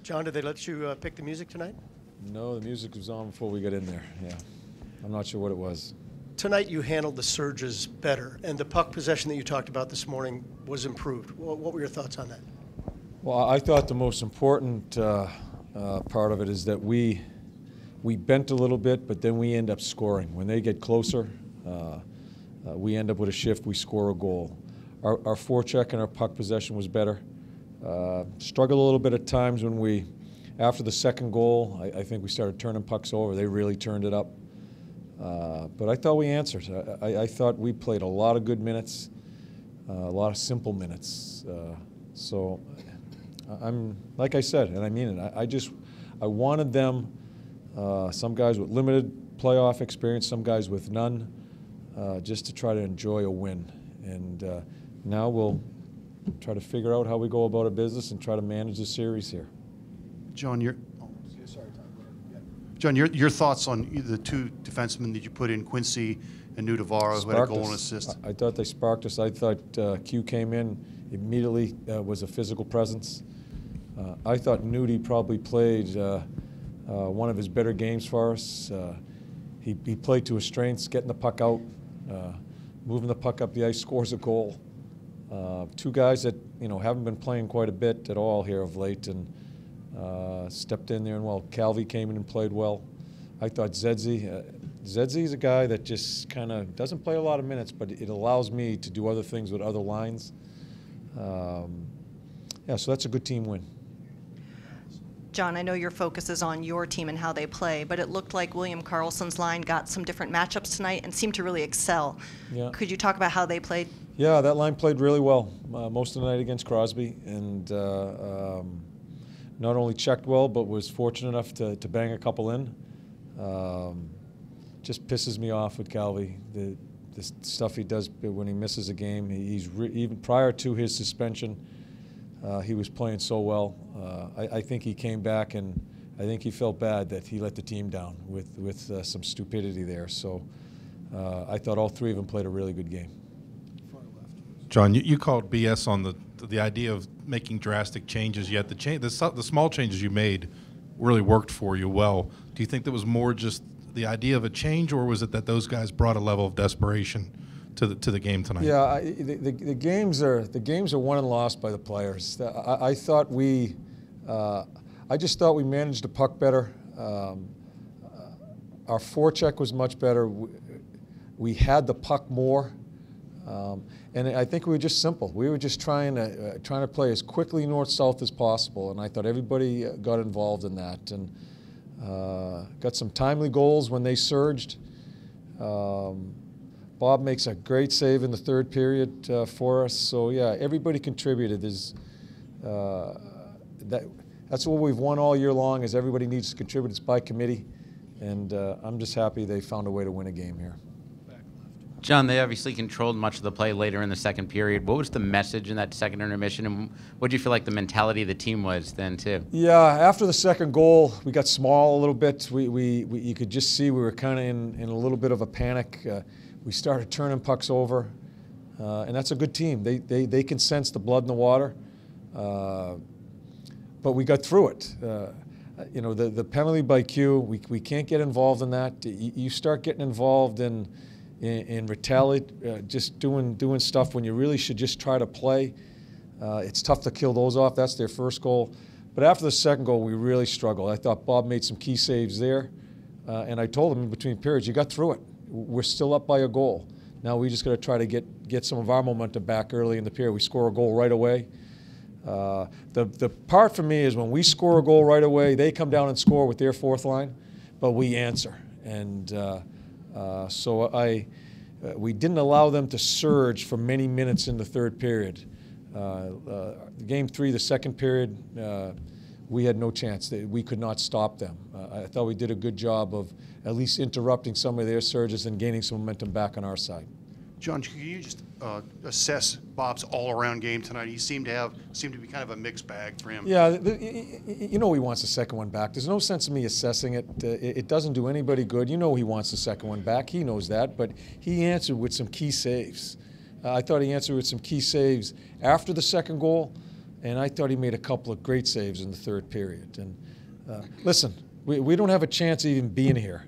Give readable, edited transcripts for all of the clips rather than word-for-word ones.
John, did they let you pick the music tonight? No, the music was on before we got in there, yeah. I'm not sure what it was. Tonight you handled the surges better, and the puck possession that you talked about this morning was improved. What were your thoughts on that? Well, I thought the most important part of it is that we bent a little bit, but then we end up scoring. When they get closer, we end up with a shift, we score a goal. Our forecheck and our puck possession was better. Struggled a little bit at times when we, after the second goal, I think we started turning pucks over. They really turned it up. But I thought we answered. I thought we played a lot of good minutes, a lot of simple minutes. So I'm, like I said, and I mean it, I wanted them, some guys with limited playoff experience, some guys with none, just to try to enjoy a win. And now we'll try to figure out how we go about our business and try to manage the series here. John, your thoughts on the two defensemen that you put in, Quincy and Nudavaro, who had a goal and assist? I thought they sparked us. I thought Q came in immediately, was a physical presence. I thought Nudie probably played one of his better games for us. He played to his strengths, getting the puck out, moving the puck up the ice, scores a goal. Two guys that haven't been playing quite a bit at all here of late, and stepped in there and well. Calvi came in and played well. I thought Zedzy's a guy that just kind of doesn't play a lot of minutes, but it allows me to do other things with other lines. Yeah, so that's a good team win. John, I know your focus is on your team and how they play, but it looked like William Karlsson's line got some different matchups tonight and seemed to really excel. Yeah. Could you talk about how they played? Yeah, that line played really well most of the night against Crosby, and not only checked well, but was fortunate enough to bang a couple in. Just pisses me off with Calvi, the stuff he does when he misses a game. Even prior to his suspension, he was playing so well. I think he came back, and I think he felt bad that he let the team down with some stupidity there. So I thought all three of them played a really good game. John, you called BS on the idea of making drastic changes, yet the small changes you made really worked for you well. Do you think that was more just the idea of a change, or was it that those guys brought a level of desperation to the game tonight? Yeah, the games are won and lost by the players. I thought I just thought we managed the puck better. Our forecheck was much better. We had the puck more. And I think we were just simple. We were just trying to play as quickly north-south as possible, and I thought everybody got involved in that, and got some timely goals when they surged. Bob makes a great save in the third period for us. So yeah, everybody contributed. That's what we've won all year long. Is everybody needs to contribute. It's by committee, and I'm just happy they found a way to win a game here. John, they obviously controlled much of the play later in the second period. What was the message in that second intermission, and what do you feel like the mentality of the team was then, too? Yeah, after the second goal, we got small a little bit. You could just see we were kind of in a little bit of a panic. We started turning pucks over, and that's a good team. They can sense the blood in the water, but we got through it. The penalty by Q, we can't get involved in that. You start getting involved in retaliate, just doing stuff when you really should just try to play. It's tough to kill those off. That's their first goal. But after the second goal, we really struggled. I thought Bob made some key saves there, and I told him in between periods, you got through it. We're still up by a goal. Now we just got to try to get some of our momentum back early in the period. We score a goal right away. The part for me is when we score a goal right away, they come down and score with their fourth line, but we answer. And so we didn't allow them to surge for many minutes in the third period. Game 3, the second period, we had no chance. We could not stop them. I thought we did a good job of at least interrupting some of their surges and gaining some momentum back on our side. John, can you just assess Bob's all-around game tonight? He seemed to be kind of a mixed bag for him. Yeah, he wants the second one back. There's no sense in me assessing it. It doesn't do anybody good. He wants the second one back. He knows that, but he answered with some key saves. I thought he answered with some key saves after the second goal. and I thought he made a couple of great saves in the third period. And listen, we don't have a chance of even being here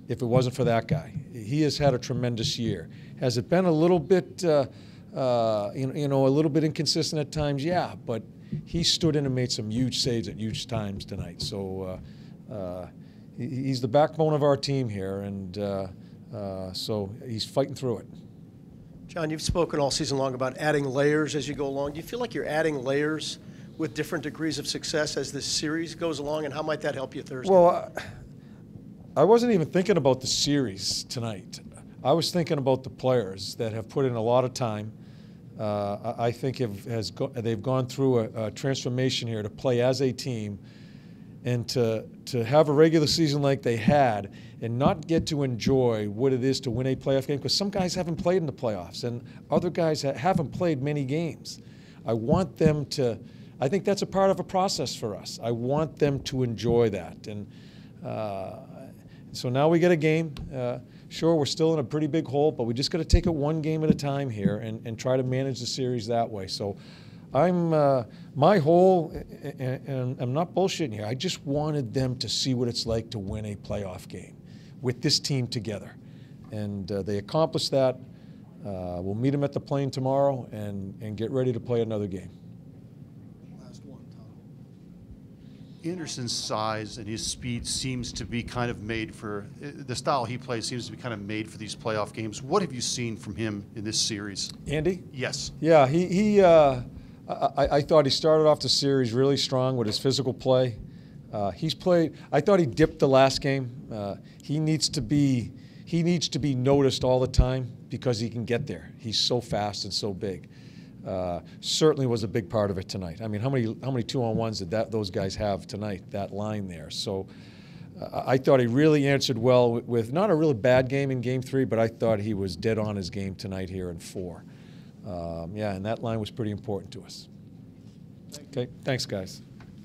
if it wasn't for that guy. He has had a tremendous year. Has it been a little bit, a little bit inconsistent at times? Yeah, but he stood in and made some huge saves at huge times tonight. So he's the backbone of our team here, and so he's fighting through it. John, you've spoken all season long about adding layers as you go along. Do you feel like you're adding layers with different degrees of success as this series goes along, and how might that help you Thursday? Well, I wasn't even thinking about the series tonight. I was thinking about the players that have put in a lot of time. I think they've gone through a transformation here to play as a team, and to have a regular season like they had and not get to enjoy what it is to win a playoff game, because some guys haven't played in the playoffs and other guys haven't played many games. I want them to, I think that's a part of a process for us. I want them to enjoy that. And so now we get a game. Sure, we're still in a pretty big hole, but we just got to take it one game at a time here and try to manage the series that way. So my whole, and I'm not bullshitting here, I just wanted them to see what it's like to win a playoff game with this team together. And they accomplished that. We'll meet them at the plane tomorrow and get ready to play another game. Last one, Tom. Anderson's size and his speed seems to be kind of made for, the style he plays seems to be kind of made for these playoff games. What have you seen from him in this series? Andy? Yes. Yeah, I thought he started off the series really strong with his physical play. He's played. I thought he dipped the last game. He needs to be noticed all the time because he can get there. He's so fast and so big. Certainly was a big part of it tonight. I mean, how many 2-on-1s did those guys have tonight? That line there. So I thought he really answered well with not a really bad game in Game 3, but I thought he was dead on his game tonight here in 4. Yeah, and that line was pretty important to us. Okay, thanks, guys.